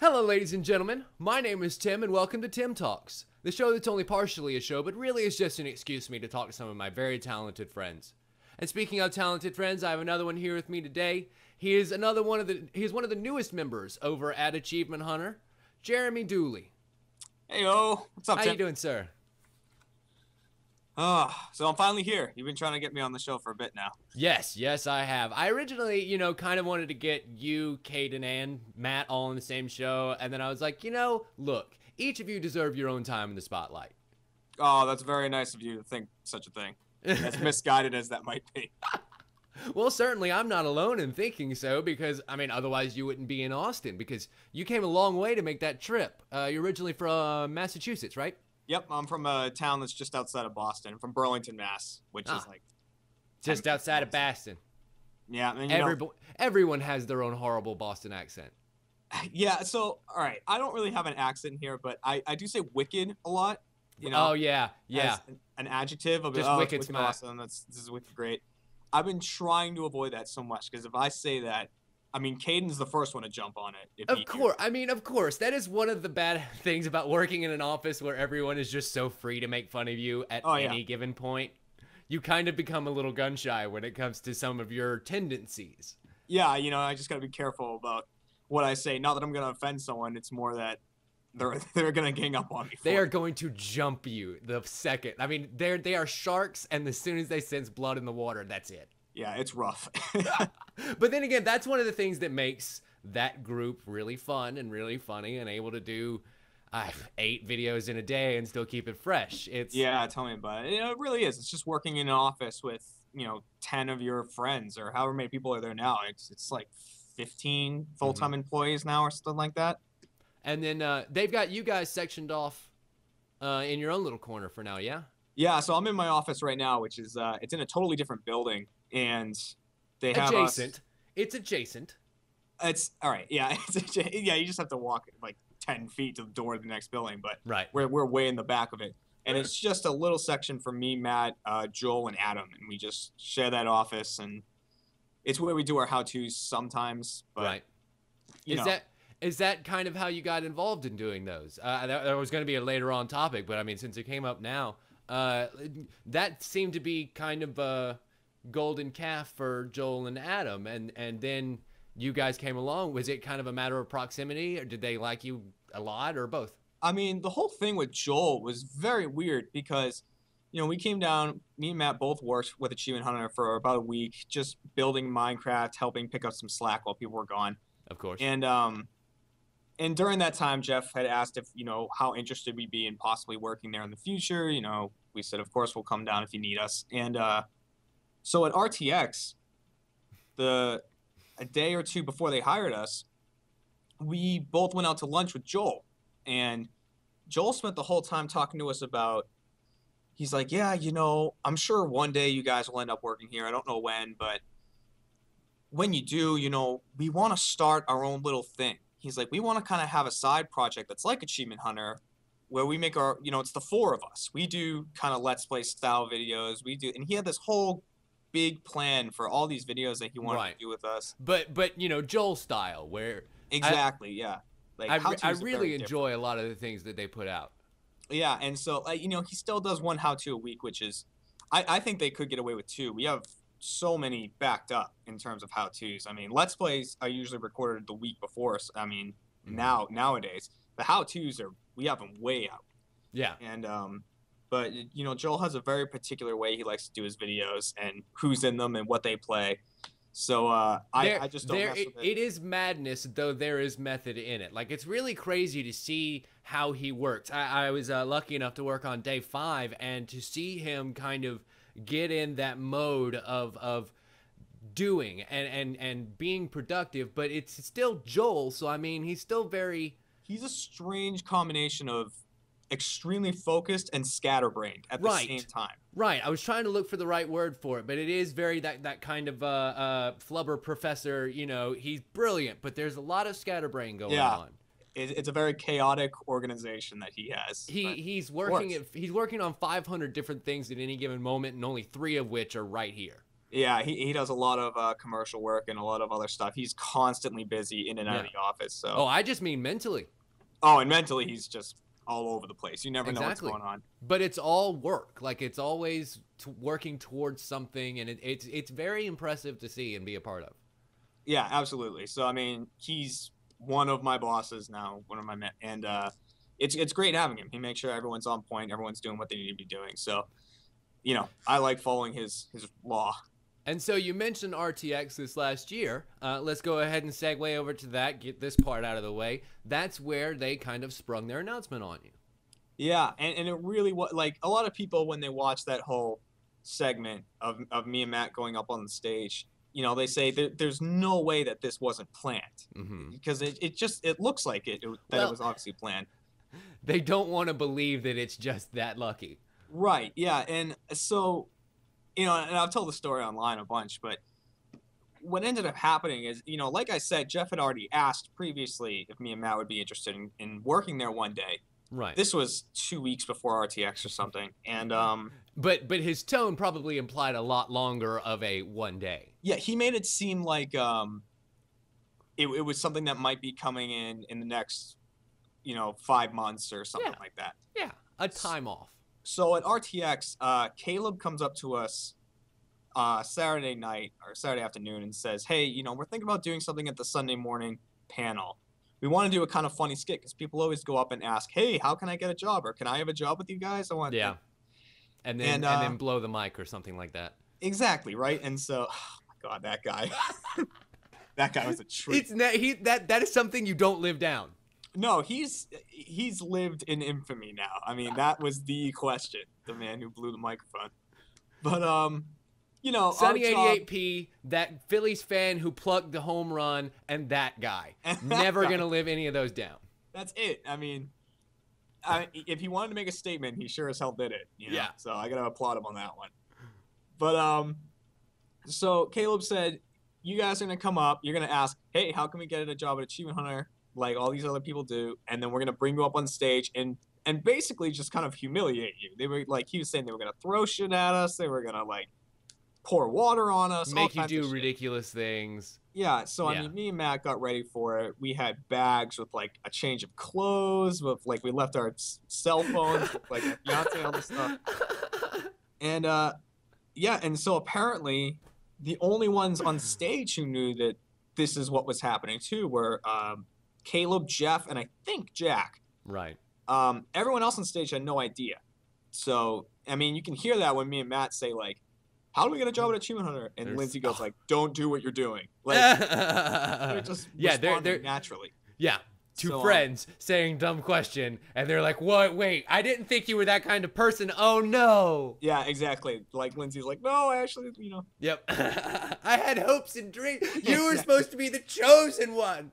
Hello, ladies and gentlemen. My name is Tim, and welcome to Tim Talks, the show that's only partially a show, but really is just an excuse for me to talk to some of my very talented friends. And speaking of talented friends, I have another one here with me today. He's one of the newest members over at Achievement Hunter, Jeremy Dooley. Hey, yo. What's up, How Tim? you doing, sir? So I'm finally here. You've been trying to get me on the show for a bit now. Yes, I have. I originally, kind of wanted to get you, Caden, and Matt all in the same show, and then I was like, look, each of you deserve your own time in the spotlight. Oh, that's very nice of you to think such a thing. As misguided as that might be. Well, certainly I'm not alone in thinking so, because, otherwise you wouldn't be in Austin, because you came a long way to make that trip. You're originally from Massachusetts, right? Yep, I'm from a town that's just outside of Boston. I'm from Burlington, Mass, which is like just outside of Boston. Yeah, and everyone has their own horrible Boston accent. Yeah, so all right, I don't really have an accent here, but I do say wicked a lot. Oh yeah. As an adjective of just wicked smart. Awesome. This is wicked great. I've been trying to avoid that so much because if I say that, Caden's the first one to jump on it. Of course. That is one of the bad things about working in an office where everyone is just so free to make fun of you at any given point. You kind of become a little gun shy when it comes to some of your tendencies. Yeah, I just gotta be careful about what I say. Not that I'm gonna offend someone. It's more that they're gonna gang up on me. They are going to jump you the second. They are sharks, and as soon as they sense blood in the water, that's it. Yeah, it's rough. But then again, that's one of the things that makes that group really fun and really funny and able to do 8 videos in a day and still keep it fresh. Yeah, tell me about it. It really is. It's just working in an office with 10 of your friends or however many people are there now. It's like 15 full-time employees now or something like that. And then they've got you guys sectioned off in your own little corner for now, yeah? Yeah, so I'm in my office right now, which is it's in a totally different building, and they have adjacent. It's adjacent. It's all right. Yeah, yeah. You just have to walk like 10 feet to the door of the next building, but right. We're way in the back of it, and it's just a little section for me, Matt, Joel, and Adam, and we just share that office, and it's where we do our how-tos sometimes. But, right. Is that kind of how you got involved in doing those? That was going to be a later on topic, but since it came up now, that seemed to be kind of a golden calf for Joel and Adam, and then you guys came along. Was it kind of a matter of proximity, or did they like you a lot, or both? The whole thing with Joel was very weird because, we came down, me and Matt both worked with Achievement Hunter for about a week, just building Minecraft, helping pick up some slack while people were gone. Of course. And during that time, Geoff had asked if, how interested we'd be in possibly working there in the future. We said, of course, we'll come down if you need us. And so at RTX, a day or two before they hired us, we both went out to lunch with Joel. And Joel spent the whole time talking to us about, he's like, yeah, I'm sure one day you guys will end up working here. I don't know when, but when you do, we want to start our own little thing. He's like, we want to kind of have a side project that's like Achievement Hunter, where we make our, it's the 4 of us. We do kind of Let's Play style videos. And he had this whole big plan for all these videos that he wanted to do with us. But Joel style, where exactly, yeah. Like I really enjoy a lot of the things that they put out. Yeah, and so he still does one how-to a week, which is, I think they could get away with 2. We have so many backed up in terms of how-tos. Let's Plays are usually recorded the week before. So, nowadays the how-tos we have them way out. Yeah. And but Joel has a very particular way he likes to do his videos and who's in them and what they play. So I just don't mess with it. It is madness, though there is method in it. Like, it's really crazy to see how he works. I was lucky enough to work on day 5 and to see him kind of get in that mode of doing and being productive, but it's still Joel, so he's still he's a strange combination of extremely focused and scatterbrained at the same time. Right. I was trying to look for the right word for it, but it is very that kind of flubber professor, he's brilliant, but there's a lot of scatterbrain going on. It's a very chaotic organization that he has. He's working on 500 different things at any given moment, and only 3 of which are right here. Yeah, he does a lot of commercial work and a lot of other stuff. He's constantly busy in and out of the office. So. Oh, I just mean mentally. Oh, and mentally he's just all over the place. You never know what's Exactly. going on. But it's all work. Like it's always working towards something, and it's very impressive to see and be a part of. Yeah, absolutely. So I mean, he's one of my bosses now, one of my men, and it's great having him. He makes sure everyone's on point, everyone's doing what they need to be doing. So, I like following his law. And so you mentioned RTX this last year. Let's go ahead and segue over to that, get this part out of the way. That's where they kind of sprung their announcement on you. Yeah, and it really was, like, a lot of people, when they watch that whole segment of me and Matt going up on the stage, they say there's no way that this wasn't planned. Mm-hmm. Because it looks like it was obviously planned. They don't want to believe that it's just that lucky. Right, yeah, and so... and I've told the story online a bunch, but what ended up happening is, like I said, Geoff had already asked previously if me and Matt would be interested in working there one day. Right. This was 2 weeks before RTX or something, and But his tone probably implied a lot longer of a one day. Yeah, he made it seem like it was something that might be coming in the next, 5 months or something like that. Yeah, a time off. So at RTX, Caleb comes up to us Saturday night or Saturday afternoon and says, hey, we're thinking about doing something at the Sunday morning panel. We want to do a kind of funny skit because people always go up and ask, hey, how can I get a job? Or can I have a job with you guys? And then blow the mic or something like that. Exactly, right? And so, oh my God, that guy. That guy was a treat. That is something you don't live down. No, he's lived in infamy now. I mean, that was the question, the man who blew the microphone. But Sonny 88P, that Phillies fan who plucked the home run, and that guy. Never gonna live any of those down. That's it. I mean, if he wanted to make a statement, he sure as hell did it. Yeah. So I gotta applaud him on that one. But so Caleb said, you guys are gonna come up. You're gonna ask, hey, how can we get a job at Achievement Hunter? Like all these other people do, and then we're gonna bring you up on stage and basically just kind of humiliate you. They were like, he was saying they were gonna throw shit at us, they were gonna like pour water on us, make you do ridiculous things. Yeah, so I mean, me and Matt got ready for it. We had bags with like a change of clothes, with like we left our cell phones, with like a fiance, all this stuff, and and so apparently the only ones on stage who knew that this is what was happening too were Caleb, Geoff, and I think Jack. Right. Everyone else on stage had no idea. So, I mean, you can hear that when me and Matt say, like, how do we get a job at Achievement Hunter? And Lindsay goes, like, don't do what you're doing. Like, they're just responding naturally. Yeah. Two friends saying dumb question, and they're like, what? Wait, I didn't think you were that kind of person. Oh, no. Yeah, exactly. Like, Lindsay's like, no, I actually, Yep. I had hopes and dreams. You were supposed to be the chosen one.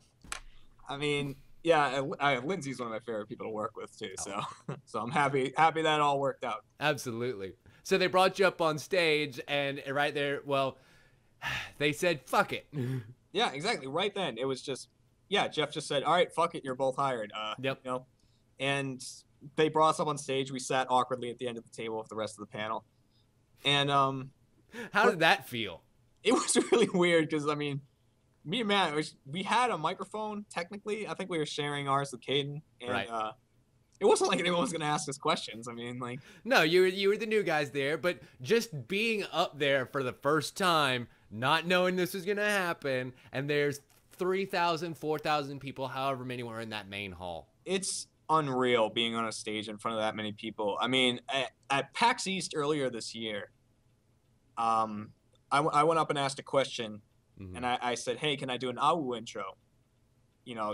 I mean, yeah, Lindsay's one of my favorite people to work with too. So, so I'm happy that all worked out. Absolutely. So they brought you up on stage, and right there, well, they said, "Fuck it." Yeah, exactly. Right then, it was just, Geoff just said, "All right, fuck it, you're both hired." Yep. And they brought us up on stage. We sat awkwardly at the end of the table with the rest of the panel. And how did that feel? It was really weird because I mean, me and Matt, we had a microphone, technically. I think we were sharing ours with Caden. And right. It wasn't like anyone was going to ask us questions. I mean, like... No, you were the new guys there, but just being up there for the first time, not knowing this was going to happen, and there's 3,000, 4,000 people, however many were in that main hall. It's unreal being on a stage in front of that many people. I mean, at PAX East earlier this year, I went up and asked a question. Mm-hmm. And I said, hey, can I do an AWU intro?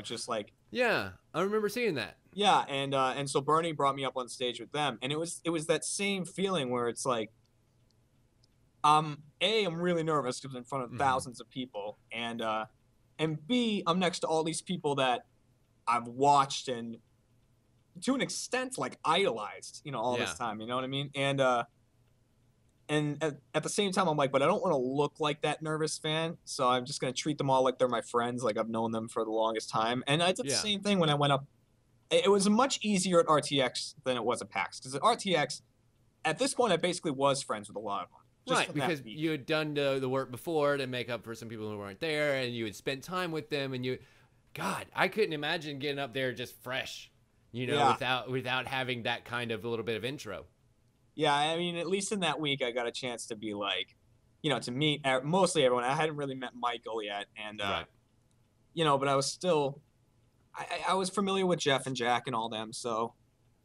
Just like... Yeah, I remember seeing that. Yeah, and so Bernie brought me up on stage with them. And it was that same feeling where it's like, I'm really nervous because I'm in front of thousands of people. And B, I'm next to all these people that I've watched and to an extent, like, idolized, all this time. You know what I mean? And at the same time, I'm like, but I don't want to look like that nervous fan, so I'm just going to treat them all like they're my friends, like I've known them for the longest time. And I did the same thing when I went up. It was much easier at RTX than it was at PAX, because at RTX, at this point, I basically was friends with a lot of them. Right, because you had done the work before to make up for some people who weren't there, and you had spent time with them, and God, I couldn't imagine getting up there just fresh, without having that kind of a little bit of intro. Yeah, I mean, at least in that week, I got a chance to be like, to meet mostly everyone. I hadn't really met Michael yet, and right. But I was still, I was familiar with Geoff and Jack and all them, so.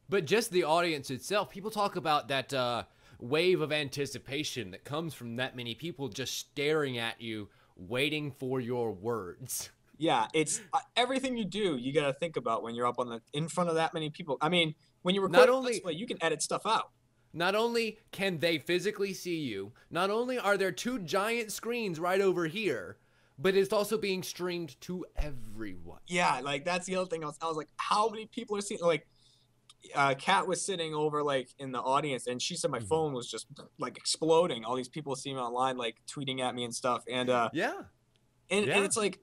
But just the audience itself, people talk about that wave of anticipation that comes from that many people just staring at you, waiting for your words. Yeah, it's everything you do, you got to think about when you're up in front of that many people. I mean, when you record Let's Play, you can edit stuff out. Not only can they physically see you, not only are there 2 giant screens right over here, but it's also being streamed to everyone. Yeah, like that's the other thing. I was like, how many people are seeing? Like, Kat was sitting over like in the audience, and she said my phone was just like exploding. All these people seeing me online, like tweeting at me and stuff. And and it's like,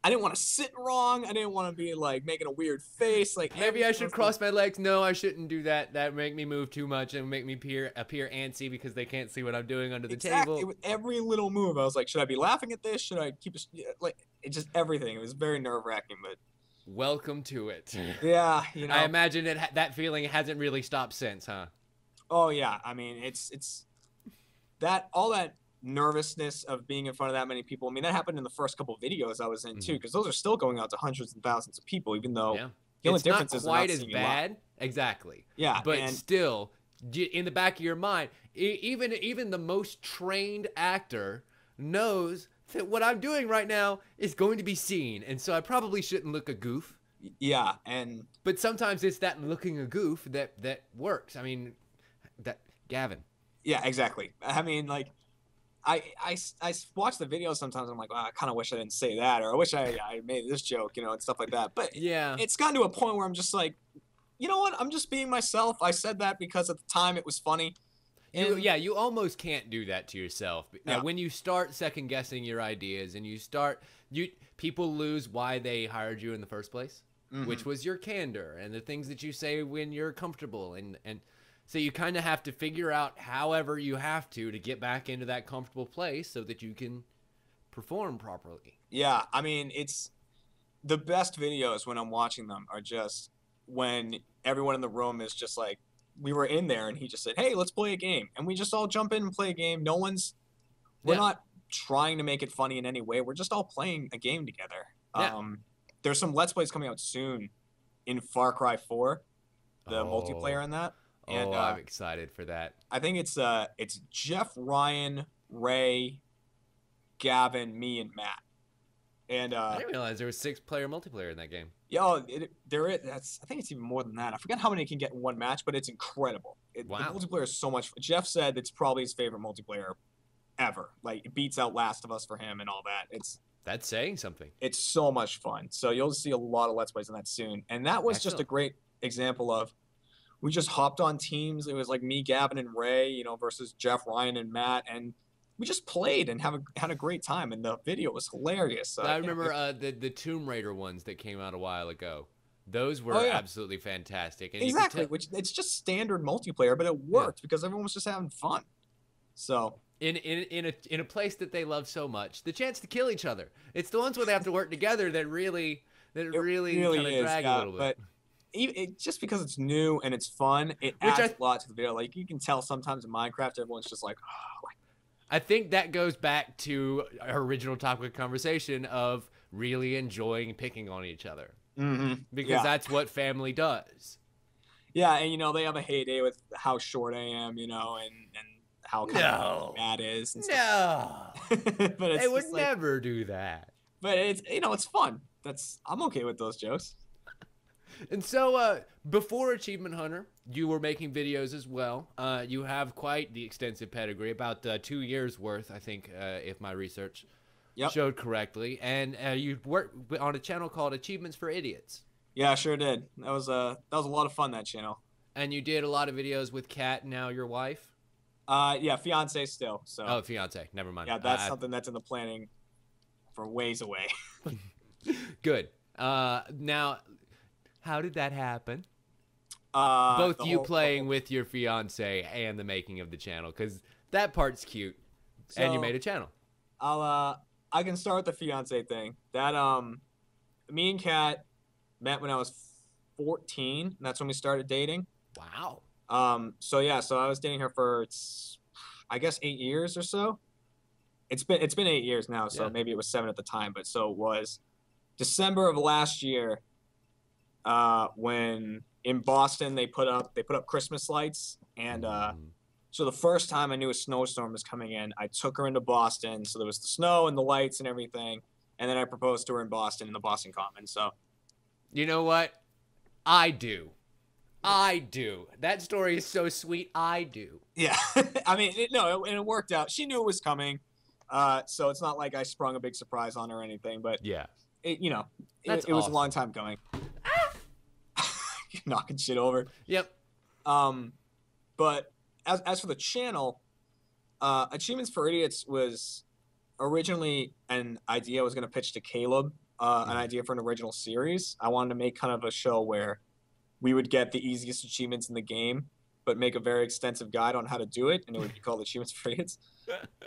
I didn't want to sit wrong. I didn't want to be like making a weird face. Like maybe I should cross my legs. No, I shouldn't do that. That make me move too much and make me appear antsy because they can't see what I'm doing under the table. With every little move, I was like, should I be laughing at this? Should I keep like it? Just everything. It was very nerve wracking, but. Welcome to it. Yeah, I imagine that feeling hasn't really stopped since, huh? Oh yeah, I mean it's that all that nervousness of being in front of that many people. I mean, that happened in the first couple of videos I was in too, because those are still going out to hundreds and thousands of people, even though the only difference is quite as bad. Exactly. Yeah, but still, in the back of your mind, even the most trained actor knows that what I'm doing right now is going to be seen, and so I probably shouldn't look a goof. Yeah, but sometimes it's that looking a goof that works. I mean, Gavin. Yeah, exactly. I mean, like, I watch the videos sometimes. And I'm like, well, I kind of wish I didn't say that, or I wish I made this joke, and stuff like that. But yeah, it's gotten to a point where I'm just like, you know what? I'm just being myself. I said that because at the time it was funny. You almost can't do that to yourself. When you start second guessing your ideas and people lose why they hired you in the first place, which was your candor and the things that you say when you're comfortable. And so you kind of have to figure out however you have to get back into that comfortable place so that you can perform properly. Yeah. I mean, it's the best videos when I'm watching them are just when everyone in the room is just like, we were in there and he just said, hey, let's play a game. And we just all jump in and play a game. We're not trying to make it funny in any way. We're just all playing a game together. Yeah. There's some Let's Plays coming out soon in Far Cry 4, the multiplayer in that. And, I'm excited for that. I think it's Geoff, Ryan, Ray, Gavin, me, and Matt. And I didn't realize there was 6-player multiplayer in that game. Yeah, there is. I think it's even more than that. I forget how many can get in one match, but it's incredible. Wow. The multiplayer is so much fun. Geoff said it's probably his favorite multiplayer ever. Like, it beats out Last of Us for him and all that. That's saying something. It's so much fun. So you'll see a lot of Let's Plays on that soon. And that was just a great example of, we just hopped on teams. It was like me, Gavin, and Ray, versus Geoff, Ryan, and Matt, and we just played and had a great time, and the video was hilarious. I remember the Tomb Raider ones that came out a while ago. Those were absolutely fantastic. And exactly, which it's just standard multiplayer, but it worked because everyone was just having fun. So in a place that they love so much, the chance to kill each other. It's the ones where they have to work together that really kind of drag a little bit. But just because it's new and it's fun, it adds a lot to the video. Like, you can tell sometimes in Minecraft, everyone's just like, oh, like. I think that goes back to our original topic of conversation of really enjoying picking on each other. Mm-hmm. Because that's what family does. Yeah, and, they have a heyday with how short I am, and how kind of Matt is. And stuff. But they would never do that. But it's, it's fun. I'm okay with those jokes. And so, before Achievement Hunter, you were making videos as well. You have quite the extensive pedigree, about 2 years worth, I think, if my research showed correctly. And you worked on a channel called Achievements for Idiots. Yeah, I sure did. That was a lot of fun, that channel. And you did a lot of videos with Kat, now your wife? Yeah, fiance still. So. Oh, fiance. Never mind. Yeah, that's something that's in the planning for ways away. Good. Now, how did that happen? Both you playing with your fiance and the making of the channel, because That part's cute. So, and you made a channel. I can start with the fiance thing. That me and Kat met when I was 14. And that's when we started dating. Wow. So I was dating her for I guess 8 years or so. It's been 8 years now, so maybe it was 7 at the time, but so it was December of last year, when in Boston they put up Christmas lights, and so the first time I knew a snowstorm was coming in, I took her into Boston. So there was the snow and the lights and everything, and then I proposed to her in Boston in the Boston Common. So, you know what? I do. That story is so sweet. I do. Yeah, I mean, it worked out. She knew it was coming, so it's not like I sprung a big surprise on her or anything. But yeah, it was a long time coming. Knocking shit over. Yep. But as for the channel, Achievements for Idiots was originally an idea I was going to pitch to Caleb, an idea for an original series. I wanted to make kind of a show where we would get the easiest achievements in the game, but make a very extensive guide on how to do it, and it would be called Achievements for Idiots.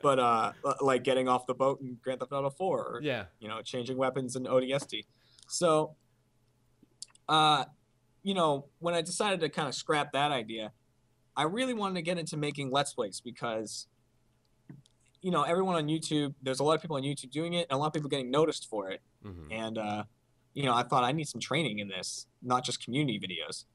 But like getting off the boat in Grand Theft Auto 4, or changing weapons in ODST. So, when I decided to kind of scrap that idea, I really wanted to get into making Let's Plays because, everyone on YouTube, there's a lot of people on YouTube doing it, and a lot of people getting noticed for it. Mm-hmm. And, I thought I need some training in this, not just community videos.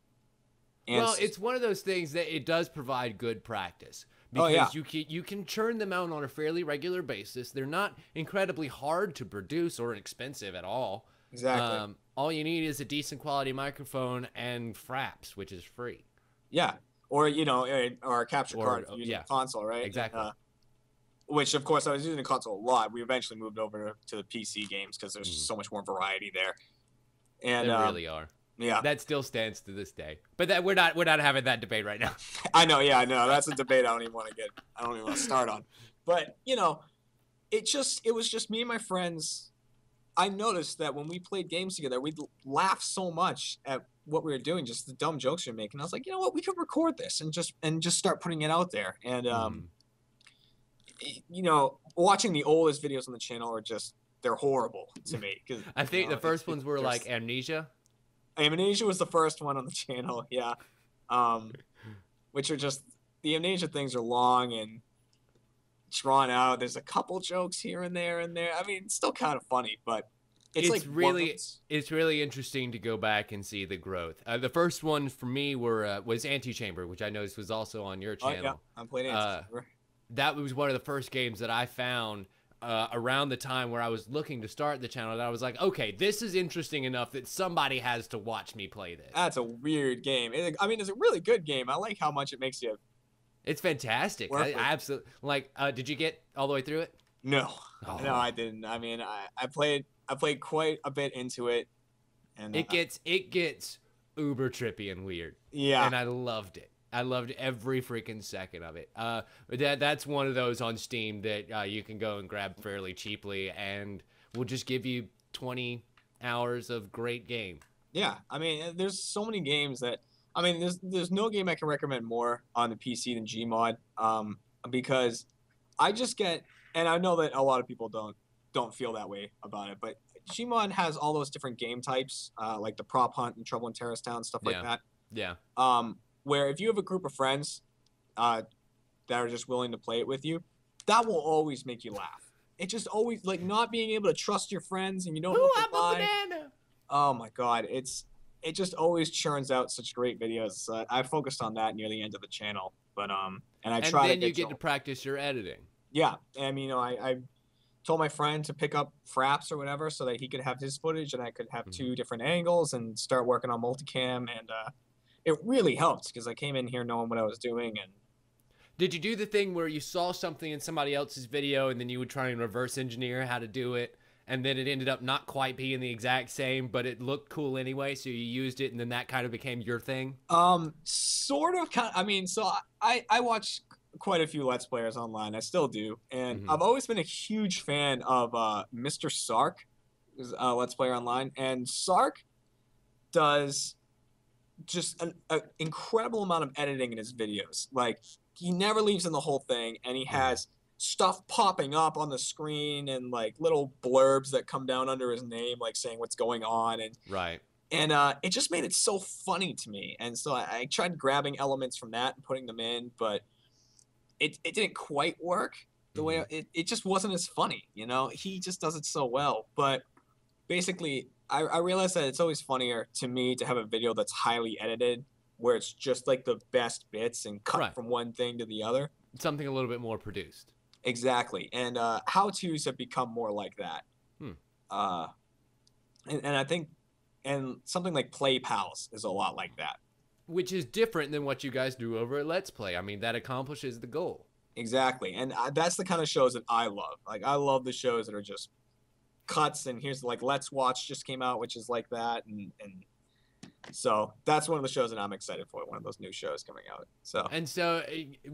And well, it's one of those things that it does provide good practice. Because you can churn them out on a fairly regular basis. They're not incredibly hard to produce or expensive at all. Exactly. All you need is a decent quality microphone and fraps, which is free. Yeah. Or, or a capture card using a console, right? Exactly. Which, of course, I was using a console a lot. We eventually moved over to the PC games because there's so much more variety there. And there really are. Yeah. That still stands to this day. But that we're not having that debate right now. I know, that's a debate I don't even want to start on. But, it was just me and my friends. I noticed that when we played games together, we'd laugh so much at what we were doing, just the dumb jokes we were making. I was like, you know what, we could record this and just start putting it out there. And watching the oldest videos on the channel they're horrible to me. I think the first ones were like Amnesia. Amnesia was the first one on the channel, yeah. Which are just, the Amnesia things are long and drawn out. There's a couple jokes here and there. I mean, it's still kind of funny, but it's really interesting to go back and see the growth. The first one for me was Antichamber, which I noticed was also on your channel. Oh, yeah, I'm playing Antichamber. That was one of the first games that I found around the time where I was looking to start the channel, that I was like, okay, this is interesting enough that somebody has to watch me play this. That's a weird game. I mean, it's a really good game. I like how much it makes you. It's fantastic. I absolutely like. Did you get all the way through it? No, no, I didn't. I mean, I played quite a bit into it, and it gets uber trippy and weird. Yeah, and I loved it. I loved every freaking second of it. That's one of those on Steam that you can go and grab fairly cheaply, and will just give you 20 hours of great game. Yeah, I mean, there's so many games that. I mean, there's no game I can recommend more on the PC than Gmod, because I just get, and I know that a lot of people don't feel that way about it, but Gmod has all those different game types, like the Prop Hunt and Trouble in Terrorist Town, stuff like that. Yeah. Where if you have a group of friends that are just willing to play it with you, that will always make you laugh. It just always, like, not being able to trust your friends and you don't know what to buy. Banana. Oh my God, it just always churns out such great videos. I focused on that near the end of the channel, but and I try to. And then you get to practice your editing. Yeah, I mean, I told my friend to pick up fraps or whatever so that he could have his footage and I could have two different angles and start working on multicam, and it really helped because I came in here knowing what I was doing. And did you do the thing where you saw something in somebody else's video and then you would try and reverse engineer how to do it, and then it ended up not quite being the exact same, but it looked cool anyway, so you used it, and then that kind of became your thing? Sort of. I mean, so I watch quite a few Let's Players online. I still do, and I've always been a huge fan of Mr. Sark, who's a Let's Player online, and Sark does just an incredible amount of editing in his videos. Like, he never leaves in the whole thing, and he has stuff popping up on the screen and like little blurbs that come down under his name, like saying what's going on, and Right. and it just made it so funny to me. And so I tried grabbing elements from that and putting them in, but it didn't quite work the way it just wasn't as funny. You know, he just does it so well. But basically, I realized that it's always funnier to me to have a video that's highly edited, where it's just like the best bits and cut from one thing to the other. Something a little bit more produced. Exactly. And how-tos have become more like that. And I think, and something like Play Pals is a lot like that. Which is different than what you guys do over at Let's Play. I mean, that accomplishes the goal. Exactly. And that's the kind of shows that I love. Like, I love the shows that are just cuts, and here's like Let's Watch just came out, which is like that. And so that's one of the shows that I'm excited for, one of those new shows coming out. So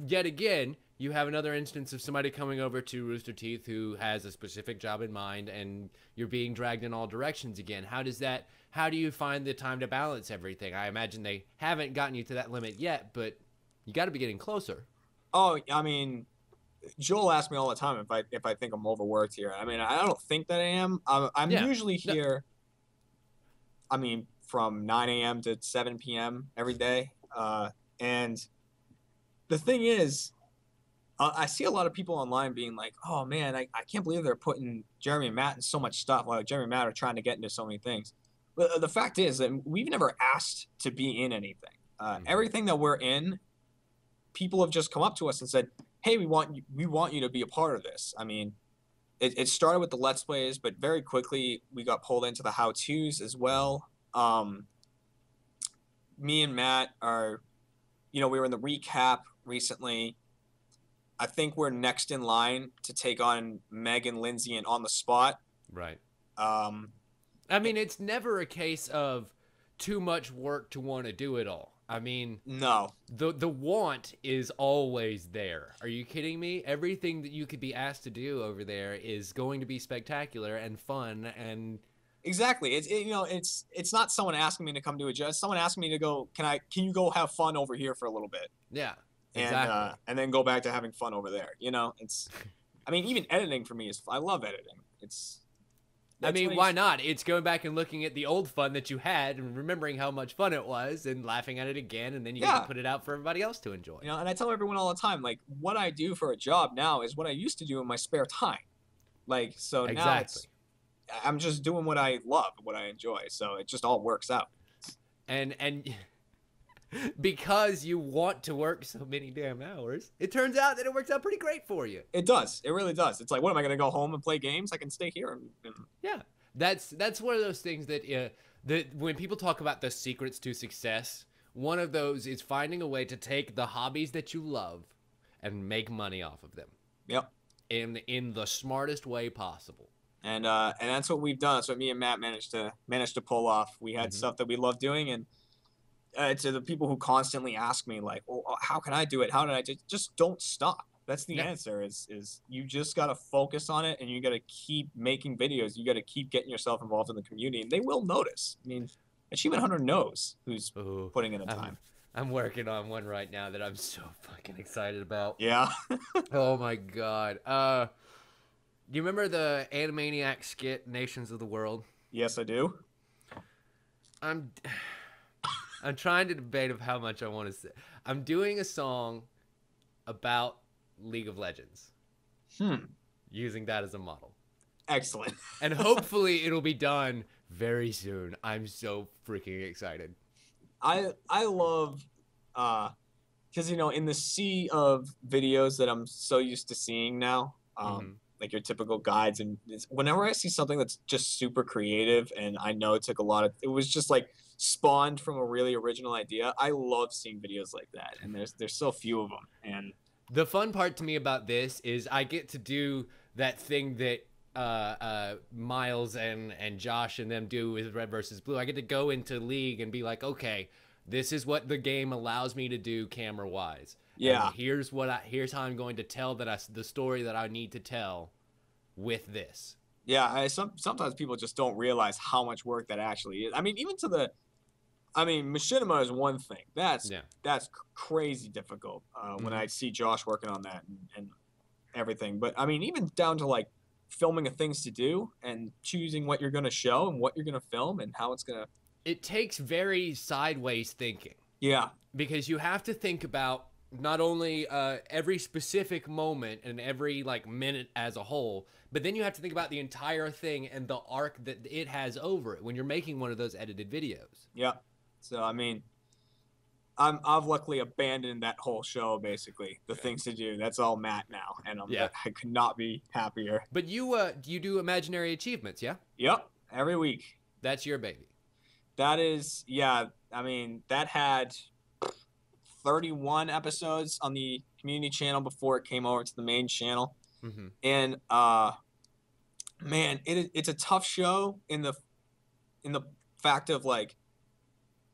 yet again, you have another instance of somebody coming over to Rooster Teeth who has a specific job in mind, and you're being dragged in all directions again. How do you find the time to balance everything? I imagine they haven't gotten you to that limit yet, but you got to be getting closer. Oh, I mean, Joel asks me all the time if I think I'm overworked here. I mean, I don't think that I am. I'm usually here. I mean, from 9 a.m. to 7 p.m. every day. And the thing is, I see a lot of people online being like, oh, man, I can't believe they're putting Jeremy and Matt in so much stuff. Like, Jeremy and Matt are trying to get into so many things. But the fact is that we've never asked to be in anything. Everything that we're in, people have just come up to us and said, hey, we want you to be a part of this. I mean, it started with the Let's Plays, but very quickly we got pulled into the how-tos as well. Me and Matt are, we were in the recap recently. I think we're next in line to take on Meg and Lindsay and On the Spot. Right. I mean, it's never a case of too much work to want to do it all. I mean, no. The want is always there. Are you kidding me? Everything that you could be asked to do over there is going to be spectacular and fun and exactly. It's not someone asking me to come do a job. It's someone asking me to go. Can you go have fun over here for a little bit? Yeah. Exactly. And then go back to having fun over there. It's. I mean, even editing for me I love editing. I mean, why not? It's going back and looking at the old fun that you had and remembering how much fun it was and laughing at it again, and then you get to put it out for everybody else to enjoy. And I tell everyone all the time, like, what I do for a job now is what I used to do in my spare time. Like, so now I'm just doing what I love, what I enjoy. So it just all works out. And because you want to work so many damn hours, it turns out that it works out pretty great for you. It does. It really does. It's like, what am I going to go home and play games? I can stay here. And... Yeah, that's one of those things that when people talk about the secrets to success, one of those is finding a way to take the hobbies that you love and make money off of them. Yep. In the smartest way possible. And that's what we've done. That's what me and Matt managed to pull off. We had stuff that we love doing, and to the people who constantly ask me, like, well, how can I do it? How did I just don't stop. That's the answer is you just got to focus on it, and you got to keep making videos. You got to keep getting yourself involved in the community, and they will notice. I mean, Achievement Hunter knows who's putting in the time. I'm working on one right now that I'm so fucking excited about. Yeah. Oh my God. Do you remember the Animaniac skit, Nations of the World? Yes, I do. I'm trying to debate of how much I want to say. I'm doing a song about League of Legends. Using that as a model. Excellent. And hopefully it'll be done very soon. I'm so freaking excited. I love, because, in the sea of videos that I'm so used to seeing now, like your typical guides, and whenever I see something that's just super creative and I know it was just like spawned from a really original idea, I love seeing videos like that, and there's so few of them. And the fun part to me about this is I get to do that thing that Miles and Josh and them do with Red versus Blue. I get to go into League and be like, okay, this is what the game allows me to do camera wise. Yeah. And here's how I'm going to tell the story that I need to tell with this. Yeah. Sometimes people just don't realize how much work that actually is. I mean, even to I mean, machinima is one thing. That's Yeah. crazy difficult when I see Josh working on that and everything. But I mean, even down to like filming of things to do and choosing what you're going to show and what you're going to film and how it's going to. It takes very sideways thinking. Yeah. Because you have to think about not only every specific moment and every like minute as a whole, but then you have to think about the entire thing and the arc that it has over it when you're making one of those edited videos. Yeah. So I mean, I've luckily abandoned that whole show basically. The things to do. That's all Matt now, and I could not be happier. But you do imaginary achievements, yeah? Yep. Every week. That's your baby. That is, yeah. I mean, that had 31 episodes on the community channel before it came over to the main channel. Mm-hmm. And man, it's a tough show in the fact of like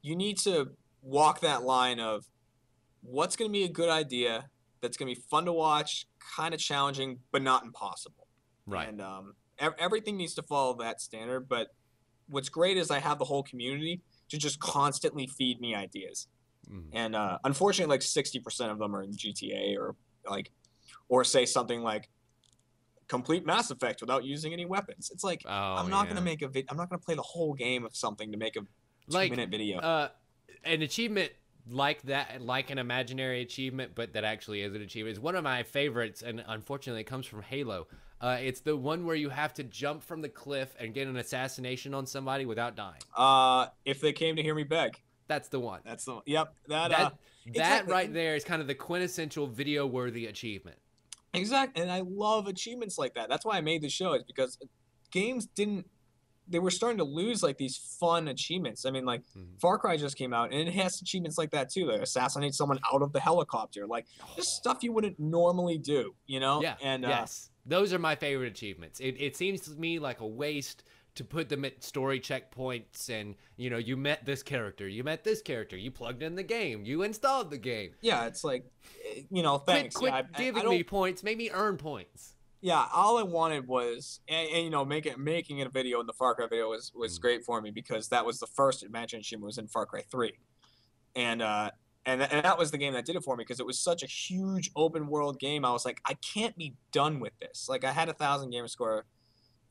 you need to walk that line of what's going to be a good idea that's going to be fun to watch, kind of challenging, but not impossible. Right. And everything needs to follow that standard. But what's great is I have the whole community to just constantly feed me ideas. And unfortunately, like 60% of them are in GTA or say something like complete Mass Effect without using any weapons. It's like I'm not gonna make I'm not gonna play the whole game of something to make a 2-minute video. An achievement like that, like an imaginary achievement, but that actually is an achievement, is one of my favorites, and unfortunately, it comes from Halo. It's the one where you have to jump from the cliff and get an assassination on somebody without dying. If they came to hear me beg. That's the one. That's the one. Yep. That exactly. Right there is kind of the quintessential video-worthy achievement. Exactly. And I love achievements like that. That's why I made the show, is because games they were starting to lose like these fun achievements. I mean, like Far Cry just came out and it has achievements like that too. Like assassinate someone out of the helicopter. Like just stuff you wouldn't normally do, you know? Yeah. And yes. Those are my favorite achievements. It seems to me like a waste to put them at story checkpoints and, you met this character, you plugged in the game, you installed the game. Yeah, it's like, thanks. Quit giving me points, make me earn points. Yeah, all I wanted was, making it a video in the Far Cry video was great for me because that was the first imagination was in Far Cry 3. And that was the game that did it for me because it was such a huge open world game. I was like, I can't be done with this. Like I had 1,000 gamer score.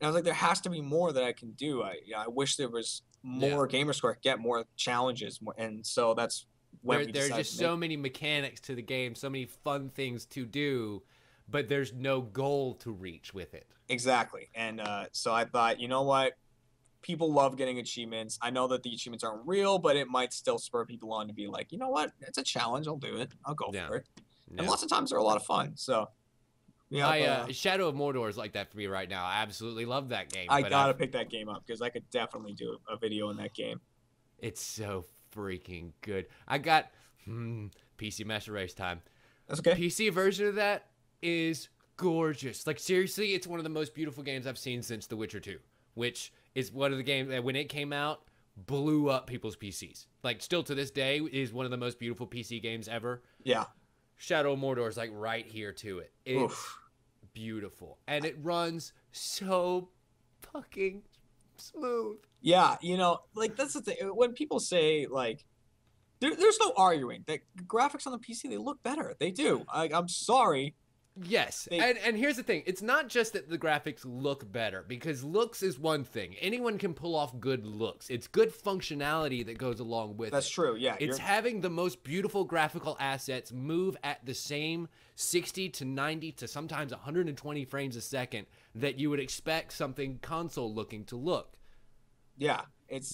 And I was like, there has to be more that I can do. I wish there was more gamer score, get more challenges. And so that's when there's just so many mechanics to the game, so many fun things to do, but there's no goal to reach with it. Exactly. And so I thought, you know what? People love getting achievements. I know that the achievements aren't real, but it might still spur people on to be like, you know what? It's a challenge. I'll do it. I'll go for it. And lots of times they're a lot of fun. So. Yeah, Shadow of Mordor is like that for me right now. I absolutely love that game. I gotta pick that game up because I could definitely do a video in that game. It's so freaking good. I got PC Master Race time. That's okay. PC version of that is gorgeous. Like seriously, it's one of the most beautiful games I've seen since The Witcher 2, which is one of the games that when it came out blew up people's PCs. Like still to this day is one of the most beautiful PC games ever. Yeah. Shadow of Mordor is like right here to it. It's beautiful. And it runs so fucking smooth. Yeah, like that's the thing. When people say like there's no arguing that graphics on the PC, they look better. They do. I'm sorry. Yes. And here's the thing. It's not just that the graphics look better, because looks is one thing. Anyone can pull off good looks. It's good functionality that goes along with it. That's true, yeah. It's having the most beautiful graphical assets move at the same 60 to 90 to sometimes 120 frames a second that you would expect something console looking to look. Yeah.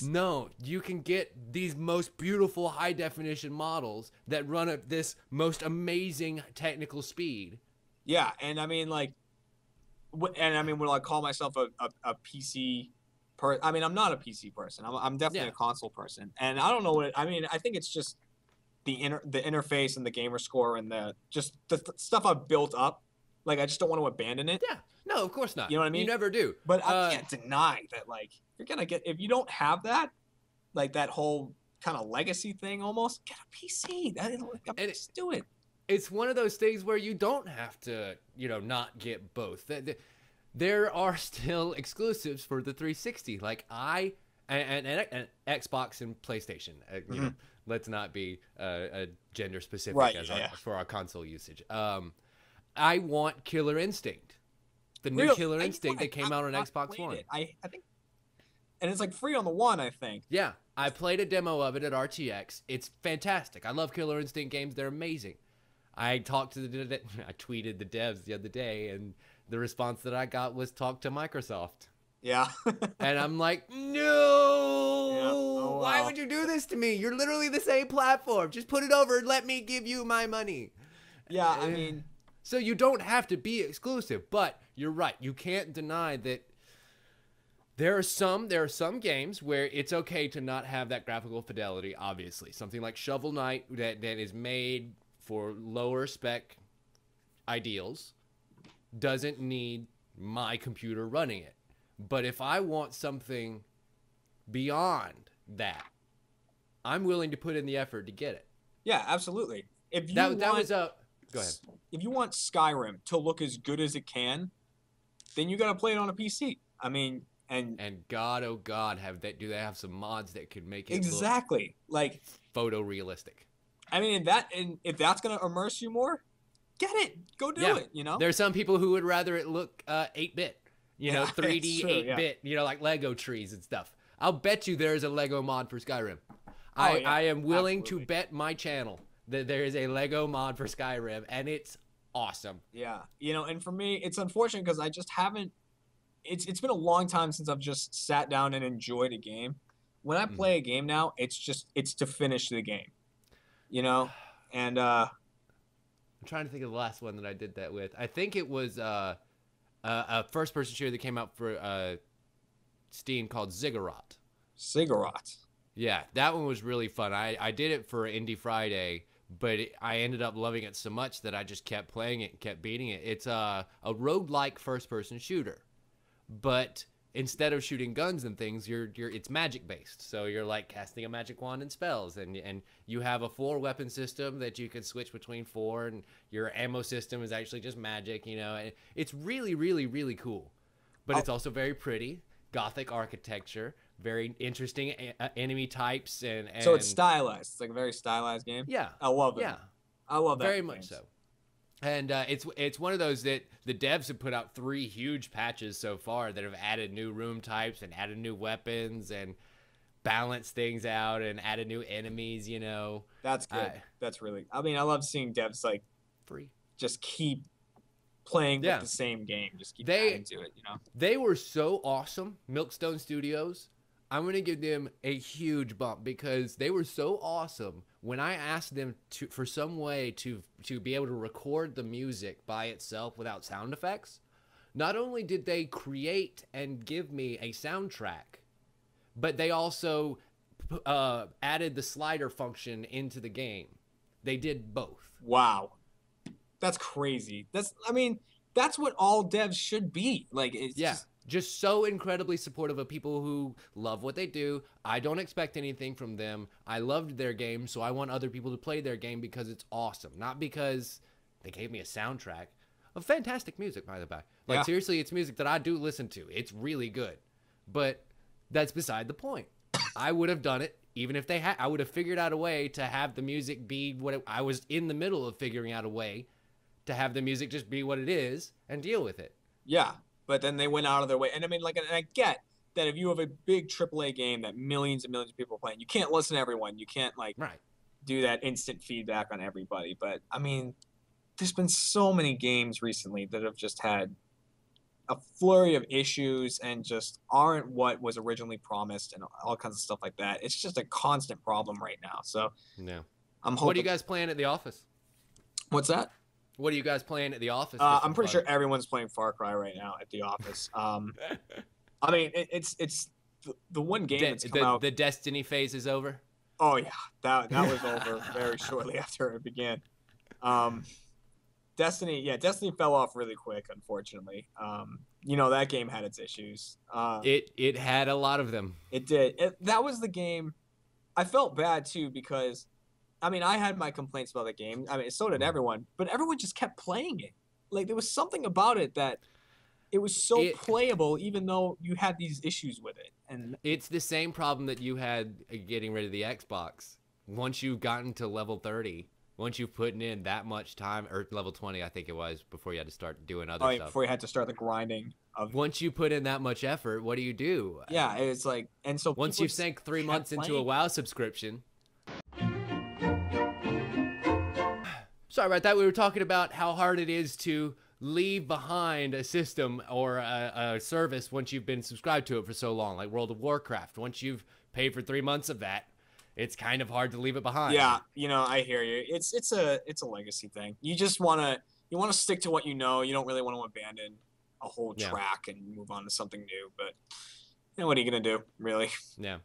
No, you can get these most beautiful high definition models that run at this most amazing technical speed. Yeah, and I mean, like, will I call myself a PC person? I mean, I'm not a PC person. I'm definitely a console person, and I don't know what I mean. I think it's just the interface and the gamer score and the stuff I've built up. Like, I just don't want to abandon it. Yeah, no, of course not. You know what I mean? You never do. But I can't deny that, like, if you don't have that, like that whole kind of legacy thing, almost get a PC. Just do it. It's one of those things where you don't have to, not get both. There are still exclusives for the 360. Like, I and Xbox and PlayStation. You know, let's not be gender specific for our console usage. I want Killer Instinct, the new Killer Instinct that came out on Xbox One. I think, and it's like free on the One, I think. Yeah, I played a demo of it at RTX. It's fantastic. I love Killer Instinct games. They're amazing. I tweeted the devs the other day, and the response that I got was talk to Microsoft. Yeah. And I'm like, no, yeah. Oh, wow. Why would you do this to me? You're literally the same platform. Just put it over and let me give you my money. Yeah, I mean. So you don't have to be exclusive, but you're right. You can't deny that there are some games where it's okay to not have that graphical fidelity, obviously. Something like Shovel Knight that is made for lower spec ideals doesn't need my computer running it. But if I want something beyond that, I'm willing to put in the effort to get it. Yeah, absolutely. If you go ahead. If you want Skyrim to look as good as it can, then you got to play it on a PC. I mean, and God, oh God, do they have some mods that could make it exactly look like photorealistic? I mean, if that's gonna immerse you more, get it. Go do it. You know, there's some people who would rather it look 8-bit. 3D 8-bit. Like Lego trees and stuff. I'll bet you there is a Lego mod for Skyrim. I am willing to bet my channel that there is a Lego mod for Skyrim, and it's awesome. Yeah, and for me, it's unfortunate because I just haven't. It's been a long time since I've just sat down and enjoyed a game. When I play a game now, it's to finish the game, and I'm trying to think of the last one that I did that with. I think it was a first-person shooter that came out for Steam called Ziggurat. Ziggurat. Yeah, that one was really fun. I did it for Indie Friday, but I ended up loving it so much that I just kept playing it and kept beating it. It's a roguelike first-person shooter, but instead of shooting guns and things, it's magic-based. So you're like casting a magic wand and spells, and you have a 4-weapon system that you can switch between 4, and your ammo system is actually just magic, and it's really, really, really cool. But it's also very pretty, Gothic architecture, very interesting enemy types, and so it's stylized. It's like a very stylized game. Yeah, I love it. Yeah, I love that very much so. And it's one of those that the devs have put out 3 huge patches so far that have added new room types and added new weapons and balanced things out and added new enemies. That's good. That's really. I mean, I love seeing devs like free just keep playing with the same game. Just keep adding to it. They were so awesome, Milkstone Studios. I'm going to give them a huge bump because they were so awesome. When I asked them for some way to be able to record the music by itself without sound effects, not only did they create and give me a soundtrack, but they also added the slider function into the game. They did both. Wow. That's crazy. That's what all devs should be. Just so incredibly supportive of people who love what they do. I don't expect anything from them. I loved their game, so I want other people to play their game because it's awesome. Not because they gave me a soundtrack of fantastic music, by the way. Seriously, it's music that I do listen to. It's really good. But that's beside the point. I would have done it even if they had. I would have figured out a way to have the music be what I was in the middle of figuring out a way to have the music just be what it is and deal with it. Yeah. But then they went out of their way. And and I get that if you have a big AAA game that millions and millions of people are playing, you can't listen to everyone. You can't do that instant feedback on everybody. But there's been so many games recently that have just had a flurry of issues and just aren't what was originally promised and all kinds of stuff like that. It's just a constant problem right now. So I'm hoping. What are you guys playing at the office? What's that? What are you guys playing at the office? I'm pretty sure everyone's playing Far Cry right now at the office. It's the one game that's come out. The Destiny phase is over? Oh, yeah. That was over very shortly after it began. Destiny fell off really quick, unfortunately. That game had its issues. It had a lot of them. It did. That was the game. I felt bad, too, because I had my complaints about the game. So did everyone. But everyone just kept playing it. There was something about it that it was so playable, even though you had these issues with it. And it's the same problem that you had getting rid of the Xbox. Once you've gotten to level 30, once you've put in that much time, or level 20, I think it was, before you had to start doing other stuff. Before you had to start the grinding of. Once you put in that much effort, what do? Yeah, it's like, and so once you've sank 3 months into a WoW subscription. Sorry about that. We were talking about how hard it is to leave behind a system or a service once you've been subscribed to it for so long, like World of Warcraft. Once you've paid for 3 months of that, it's kind of hard to leave it behind. Yeah, I hear you. It's a legacy thing. You just want to stick to what you know. You don't really want to abandon a whole track and move on to something new. But what are you gonna do, really? Yeah.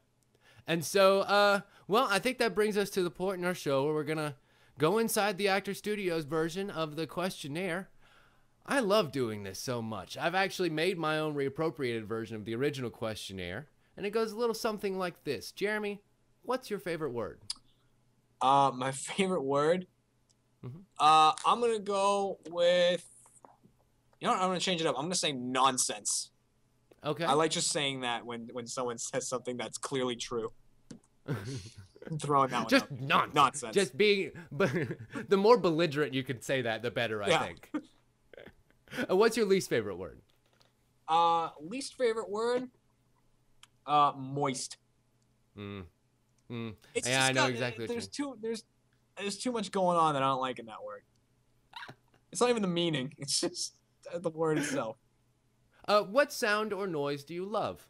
And so, well, I think that brings us to the point in our show where we're gonna go inside the Actor Studios version of the questionnaire. I love doing this so much. I've actually made my own reappropriated version of the original questionnaire, and it goes a little something like this. Jeremy, what's your favorite word? My favorite word? I'm going to go with, I'm going to change it up. I'm going to say nonsense. Okay. I like just saying that when someone says something that's clearly true. Throwing that one just out. Nonsense. Just being, but the more belligerent you can say that, the better, I think. What's your least favorite word? Least favorite word? Moist. It's yeah, I know exactly what you mean. There's too much going on that I don't like in that word. It's not even the meaning. It's just the word itself. What sound or noise do you love?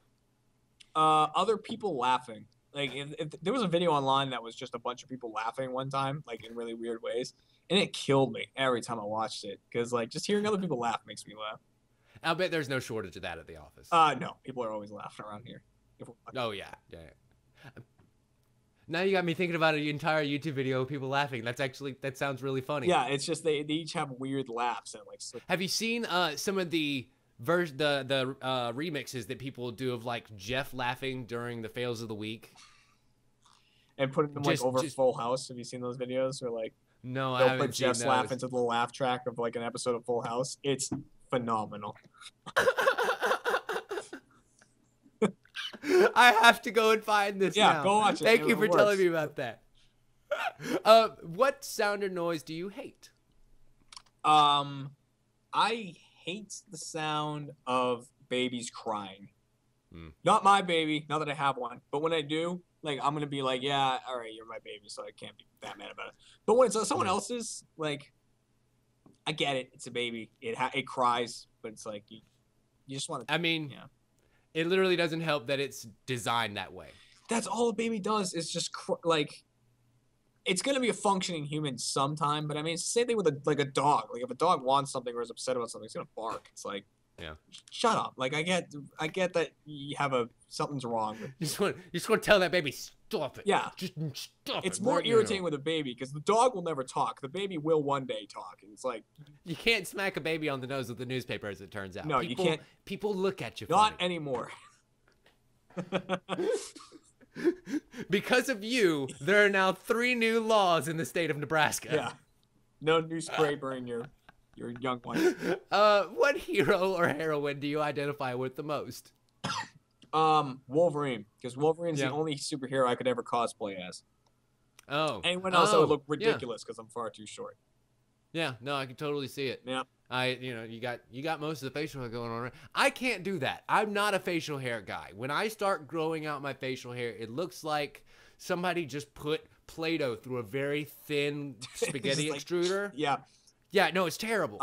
Other people laughing. Like if there was a video online that was just a bunch of people laughing one time, like in really weird ways, and it killed me every time I watched it because like just hearing other people laugh makes me laugh. I'll bet there's no shortage of that at the office. No, people are always laughing around here. Oh yeah. Now you got me thinking about an entire YouTube video of people laughing. That sounds really funny. Yeah, it's just they each have weird laughs and like. Have you seen some of the remixes that people do of like Geoff laughing during the fails of the week? And putting them like over Full House. Have you seen those videos where like no, I haven't put Geoff's laugh into the laugh track of like an episode of Full House? It's phenomenal. I have to go and find this now. Yeah, go watch it. Thank you for telling me about that. What sound or noise do you hate? I hate the sound of babies crying. Not my baby, not that I have one, but when I do, like I'm gonna be like, yeah, all right, you're my baby, so I can't be that mad about it. But when it's someone else's, like, I get it, it's a baby, it cries, but it's like you just want to. I mean, it literally doesn't help that it's designed that way. That's all a baby does is just like. It's gonna be a functioning human sometime, but I mean, it's the same thing with a dog. Like if a dog wants something or is upset about something, it's gonna bark. It's like, shut up. Like I get that you have something's wrong. You just want to tell that baby stop it. Yeah, just stop it. It's more irritating with a baby because the dog will never talk. The baby will one day talk, and it's like you can't smack a baby on the nose with the newspaper, as it turns out. No, you can't. People look at you. Not anymore. Because of you, there are now 3 new laws in the state of Nebraska. Yeah. No newspaper in your young one. What hero or heroine do you identify with the most? Wolverine. Because Wolverine's the only superhero I could ever cosplay as. Oh. Anyone else, I would look ridiculous because I'm far too short. Yeah, no, I can totally see it. Yeah. You got most of the facial hair going on. Right? I can't do that. I'm not a facial hair guy. When I start growing out my facial hair, it looks like somebody just put Play-Doh through a very thin spaghetti extruder. Yeah. Yeah, no, it's terrible.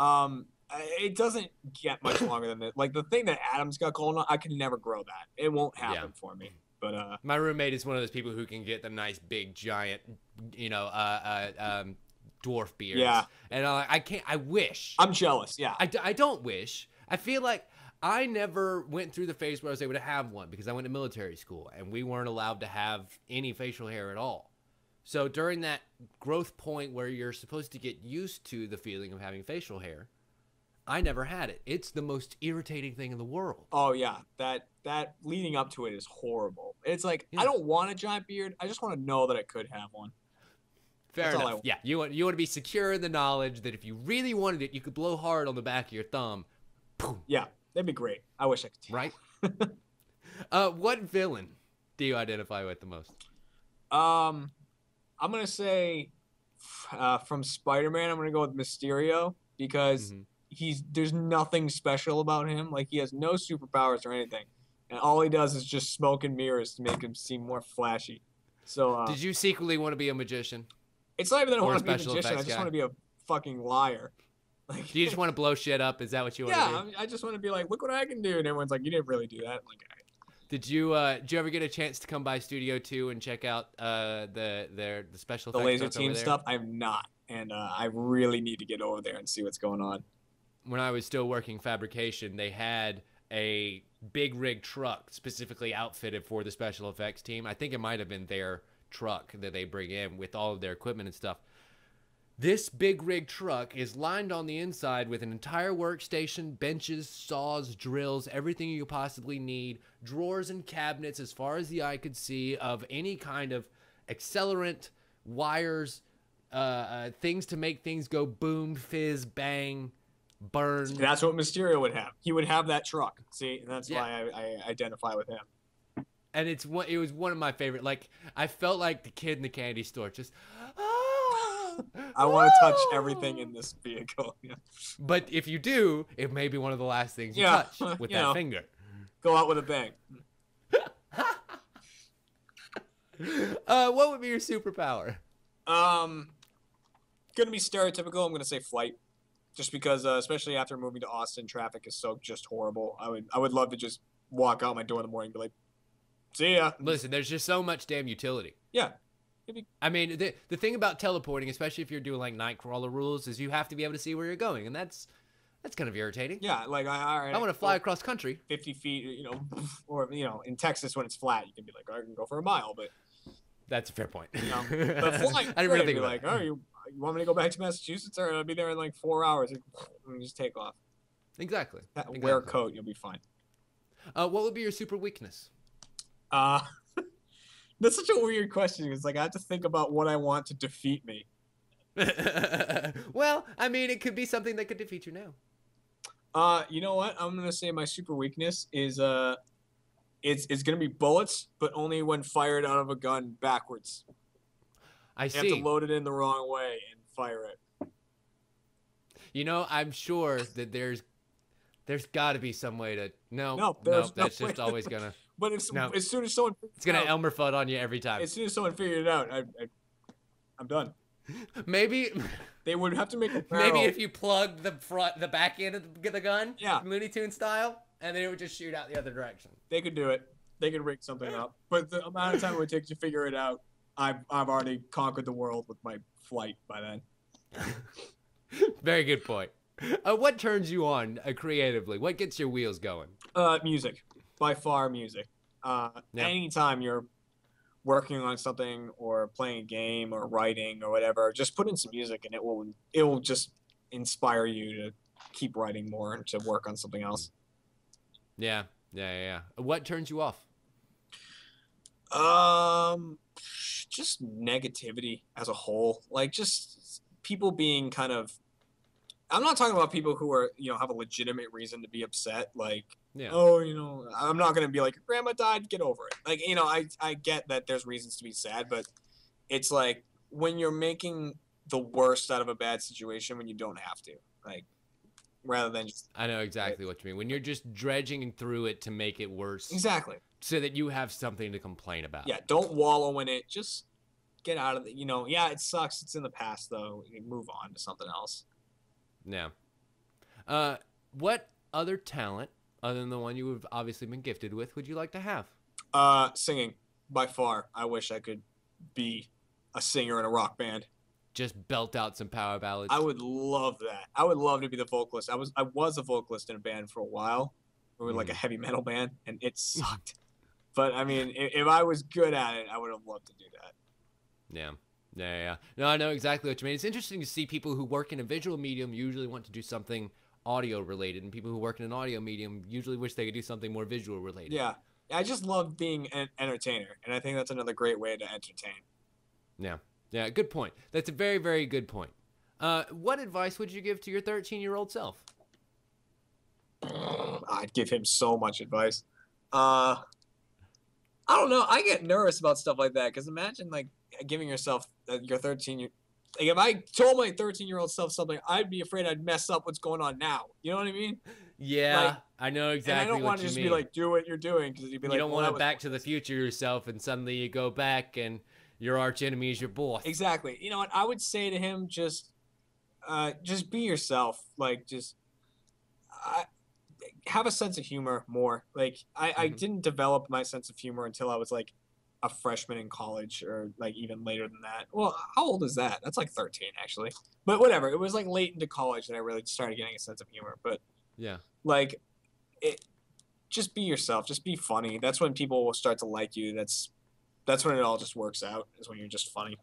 It doesn't get much longer than this. Like the thing that Adam's got going on, I can never grow that. It won't happen for me. But my roommate is one of those people who can get the nice big giant, dwarf beards. Yeah. And I can't. I wish. I'm jealous. Yeah. I don't wish. I feel like I never went through the phase where I was able to have one because I went to military school and we weren't allowed to have any facial hair at all. So during that growth point where you're supposed to get used to the feeling of having facial hair, I never had it. It's the most irritating thing in the world. Oh yeah, that leading up to it is horrible. It's like I don't want a giant beard. I just want to know that I could have one. Fair enough. Yeah, you want to be secure in the knowledge that if you really wanted it, you could blow hard on the back of your thumb. Boom. Yeah, They'd be great. I wish I could do Right? What villain do you identify with the most? I'm gonna say from Spider-Man, I'm gonna go with Mysterio because there's nothing special about him. Like, he has no superpowers or anything, and all he does is just smoke and mirrors to make him seem more flashy. So did you secretly want to be a magician? it's not even that I Or a want to be a special magician. I effects just guy? want to be a fucking liar. Like, Do you just want to blow shit up? Is that what you want to do? yeah, I just want to be like, look what I can do, and everyone's like, you didn't really do that. I'm like, all right. Did you ever get a chance to come by Studio 2 and check out the special The effects laser team stuff, I'm not, and I really need to get over there and see what's going on. When I was still working fabrication, they had a big rig truck specifically outfitted for the special effects team. I think it might have been their truck that they bring in with all of their equipment and stuff. This big rig truck is lined on the inside with an entire workstation, benches, saws, drills, everything you could possibly need, drawers and cabinets as far as the eye could see of any kind of accelerant, wires, things to make things go boom, fizz, bang, burn. That's what Mysterio would have. He would have that truck. See, and that's why I identify with him. And it was one of my favorite. Like, I felt like the kid in the candy store, just. I want to touch everything in this vehicle. Yeah. But if you do, it may be one of the last things you touch with that finger. Go out with a bang. What would be your superpower? Gonna be stereotypical. I'm gonna say flight, just because, especially after moving to Austin, traffic is so just horrible. I would love to just walk out my door in the morning and be like, see ya. Listen, there's just so much damn utility. Yeah. I mean, the thing about teleporting, especially if you're doing like Nightcrawler rules, is you have to be able to see where you're going, and that's kind of irritating. Yeah, like I want to fly across country, 50 feet, or in Texas when it's flat, you can be like, I can go for a mile, but that's a fair point. But flying, I didn't really think like, oh, you want me to go back to Massachusetts, or I'll be there in like 4 hours, and just take off. Exactly. Wear a coat, you'll be fine. What would be your super weakness? That's such a weird question. It's like I have to think about what I want to defeat me. Well, I mean, it could be something that could defeat you now. You know what? I'm gonna say my super weakness is it's gonna be bullets, but only when fired out of a gun backwards. I see. You have to load it in the wrong way and fire it. I'm sure that there's got to be some way to. No, that's just always gonna. But as soon as someone, it's gonna Elmer Fudd on you every time. As soon as someone figured it out, I'm done. Maybe they would have to make a barrel. Maybe if you plugged the back end of the gun, yeah, Looney Tunes style, and then it would just shoot out the other direction. They could do it. They could rig something up. But the amount of time it would take to figure it out, I've already conquered the world with my flight by then. Very good point. What turns you on creatively? What gets your wheels going? Music. By far, music. Anytime you're working on something or playing a game or writing or whatever, just put in some music and it will just inspire you to keep writing more and to work on something else. Yeah. What turns you off? Just negativity as a whole. Like, just people being kind of. I'm not talking about people who are, have a legitimate reason to be upset. Like, I'm not going to be like, your grandma died, get over it. Like, I get that there's reasons to be sad, but it's like when you're making the worst out of a bad situation when you don't have to, like, rather than just. I know exactly what you mean. When you're just dredging through it to make it worse. Exactly. So that you have something to complain about. Yeah, don't wallow in it. Just get out of it. Yeah, it sucks. It's in the past, though. You move on to something else. Yeah. What other talent, other than the one you have obviously been gifted with, would you like to have? Singing, by far. I wish I could be a singer in a rock band. Just belt out some power ballads. I would love that. I would love to be the vocalist. I was a vocalist in a band for a while. We were like a heavy metal band, and it sucked. But, I mean, if I was good at it, I would have loved to do that. Yeah. No, I know exactly what you mean. It's interesting to see people who work in a visual medium usually want to do something audio related, and people who work in an audio medium usually wish they could do something more visual related. Yeah. I just love being an entertainer, and I think that's another great way to entertain. Yeah, good point. That's a very, very good point. What advice would you give to your 13-year-old self? I'd give him so much advice. I don't know. I get nervous about stuff like that because imagine like giving yourself your 13-year. Like if I told my 13-year-old self something, I'd be afraid I'd mess up what's going on now. You know what I mean? Yeah, like, I know exactly and I don't want to just mean. be like, do what you're doing because you'd be you like, don't want to Back to the Future yourself, and suddenly you go back and your arch enemy is your boss. Exactly. You know what? I would say to him, just be yourself. Like, just have a sense of humor more. Like, I didn't develop my sense of humor until I was like a freshman in college, or like even later than that. Well, how old is that? That's like 13 actually. But whatever. It was like late into college that I really started getting a sense of humor. But yeah, like just be yourself. Just be funny. That's when people will start to like you. That's when it all just works out. Is when you're just funny.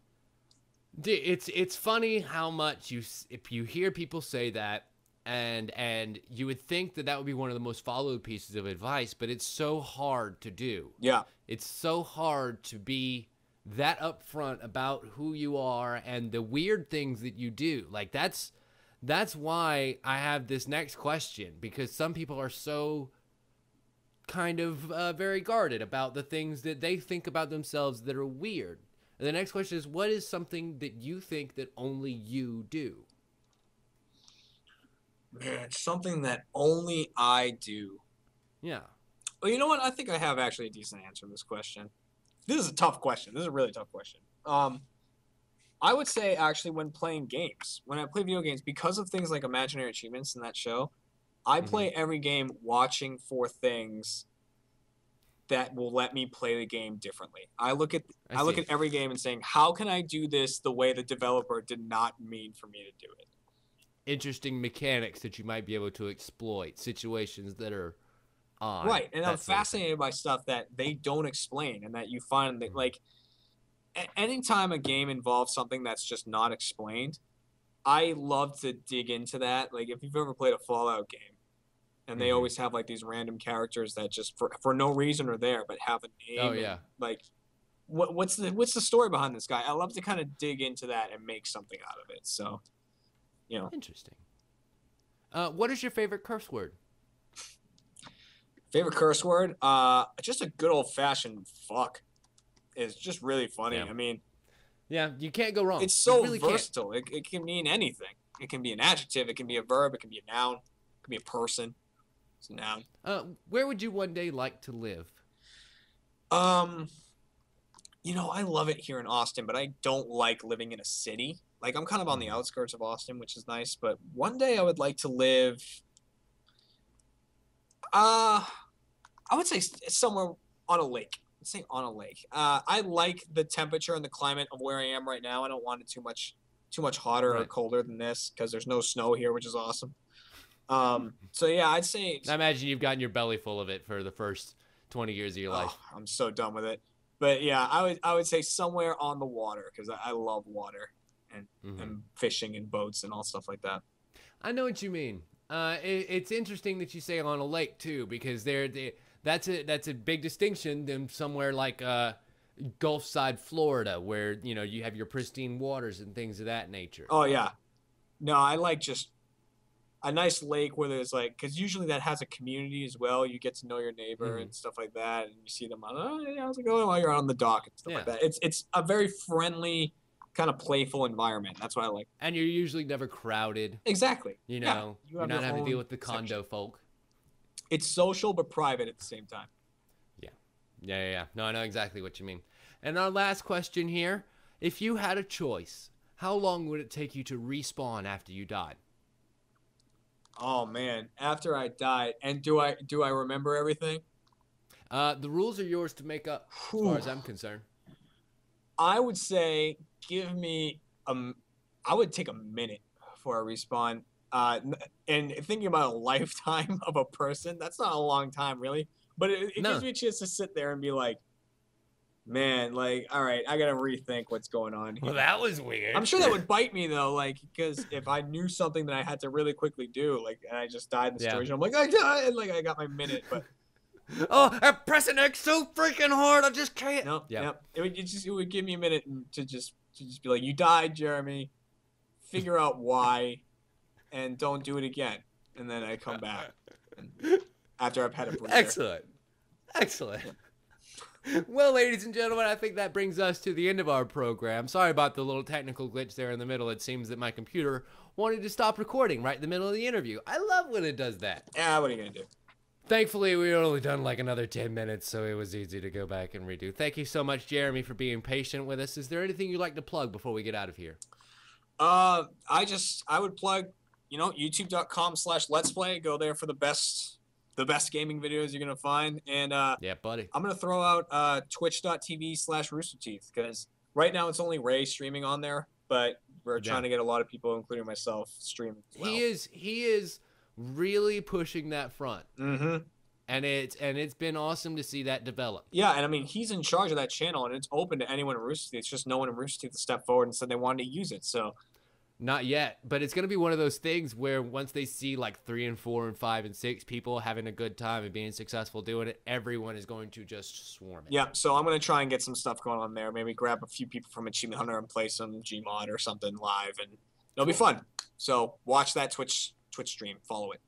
It's funny how much if you hear people say that, and you would think that would be one of the most followed pieces of advice, but it's so hard to do. Yeah. It's so hard to be that upfront about who you are and the weird things that you do. Like that's why I have this next question, because some people are so kind of very guarded about the things that they think about themselves that are weird. And the next question is, what is something that you think that only you do? Man, something that only I do. Yeah. Well, you know what? I think I have actually a decent answer to this question. This is a tough question. This is a really tough question. I would say actually when playing games, when I play video games, because of things like imaginary achievements in that show, I play every game watching for things that will let me play the game differently. I look at every game and saying, how can I do this the way the developer did not mean for me to do it? Interesting mechanics that you might be able to exploit, situations that are on. Right, and I'm fascinated by stuff that they don't explain, and that you find that like anytime a game involves something that's just not explained, I love to dig into that. Like if you've ever played a Fallout game, and they always have like these random characters that just for no reason are there but have a name. Oh yeah. And, like what's the story behind this guy? I love to kind of dig into that and make something out of it. So, you know. Interesting. What is your favorite curse word? Favorite curse word? Just a good old fashioned fuck. It's just really funny. Yeah. I mean, yeah, you can't go wrong. It's so really versatile. It can mean anything. It can be an adjective. It can be a verb. It can be a noun. It can be a person. It's a noun. Where would you one day like to live? You know, I love it here in Austin, but I don't like living in a city. Like I'm kind of on the outskirts of Austin, which is nice. But one day I would like to live. I would say somewhere on a lake. Let's say on a lake. I like the temperature and the climate of where I am right now. I don't want it too much hotter or colder than this because there's no snow here, which is awesome. So yeah, I'd say. I imagine you've gotten your belly full of it for the first 20 years of your life. I'm so done with it. But yeah, I would say somewhere on the water because I love water and fishing and boats and all stuff like that. I know what you mean. It's interesting that you say on a lake too, because that's a big distinction than somewhere like Gulf side Florida, where you have your pristine waters and things of that nature. Oh yeah, no, I like just a nice lake where there's like, because usually that has a community as well. You get to know your neighbor and stuff like that, and you see them on, oh, hey, how's it going while you're on the dock and stuff like that. It's a very friendly, kind of playful environment. That's what I like. And you're usually never crowded. Exactly. You're not having to deal with the condo folk. It's social but private at the same time. Yeah. No, I know exactly what you mean. And our last question here: if you had a choice, how long would it take you to respawn after you died? Oh man, after I died, and do I remember everything? The rules are yours to make up, as far as I'm concerned. I would say give me I would take a minute before I respawn. And thinking about a lifetime of a person, that's not a long time really, but it gives me a chance to sit there and be like, man, like, all right, I gotta rethink what's going on here. Well, that was weird. I'm sure that would bite me though, like, because if I knew something that I had to really quickly do, like, and I just died in the situation, I'm like, I died, like, I got my minute, but. Oh, I'm pressing X so freaking hard, I just can't. No, yeah. It would give me a minute to just be like, you died, Jeremy. Figure out why, and don't do it again. And then I come back. after I've had a breather. Excellent. Excellent. Well, ladies and gentlemen, I think that brings us to the end of our program. Sorry about the little technical glitch there in the middle. It seems that my computer wanted to stop recording right in the middle of the interview. I love when it does that. Yeah, what are you going to do? Thankfully, we only done like another 10 minutes, so it was easy to go back and redo. Thank you so much, Jeremy, for being patient with us. Is there anything you'd like to plug before we get out of here? I would plug, youtube.com/Let's Play. Go there for the best gaming videos you're gonna find. And yeah, buddy. I'm gonna throw out twitch.tv/roosterteeth, because right now it's only Ray streaming on there, but we're trying to get a lot of people, including myself, streaming as well. He is really pushing that front. Mm-hmm. And it's been awesome to see that develop. Yeah, and I mean, he's in charge of that channel, and it's open to anyone in Rooster Teeth. It's just no one in Rooster Teeth to step forward and said they wanted to use it. So, not yet, but it's gonna be one of those things where once they see like 3 and 4 and 5 and 6 people having a good time and being successful doing it, everyone is going to just swarm it. Yeah, so I'm gonna try and get some stuff going on there. Maybe grab a few people from Achievement Hunter and play some Gmod or something live, and it'll be fun. So watch that Twitch stream, follow it.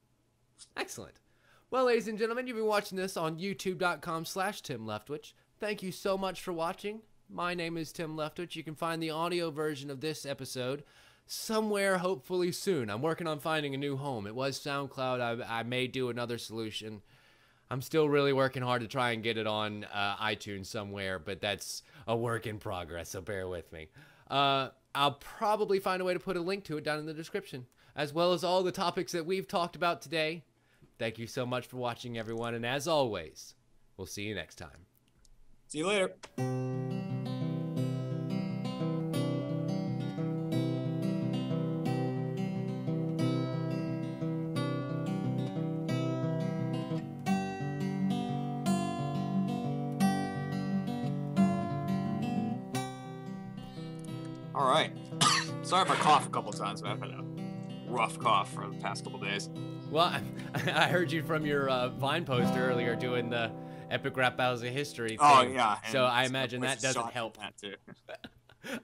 Excellent. Well, ladies and gentlemen, you've been watching this on youtube.com/TimLeftwich. Thank you so much for watching. My name is Tim Leftwich. You can find the audio version of this episode somewhere, hopefully soon. I'm working on finding a new home. It was SoundCloud. I may do another solution. I'm still really working hard to try and get it on iTunes somewhere, but that's a work in progress, so bear with me. I'll probably find a way to put a link to it down in the description, as well as all the topics that we've talked about today. Thank you so much for watching, everyone, and as always, we'll see you next time. See you later. All right. Sorry if I cough a couple times, but I've had a rough cough for the past couple days. Well, I heard you from your Vine post earlier doing the epic rap battles of history thing. Oh, yeah. So I imagine that doesn't help. That too.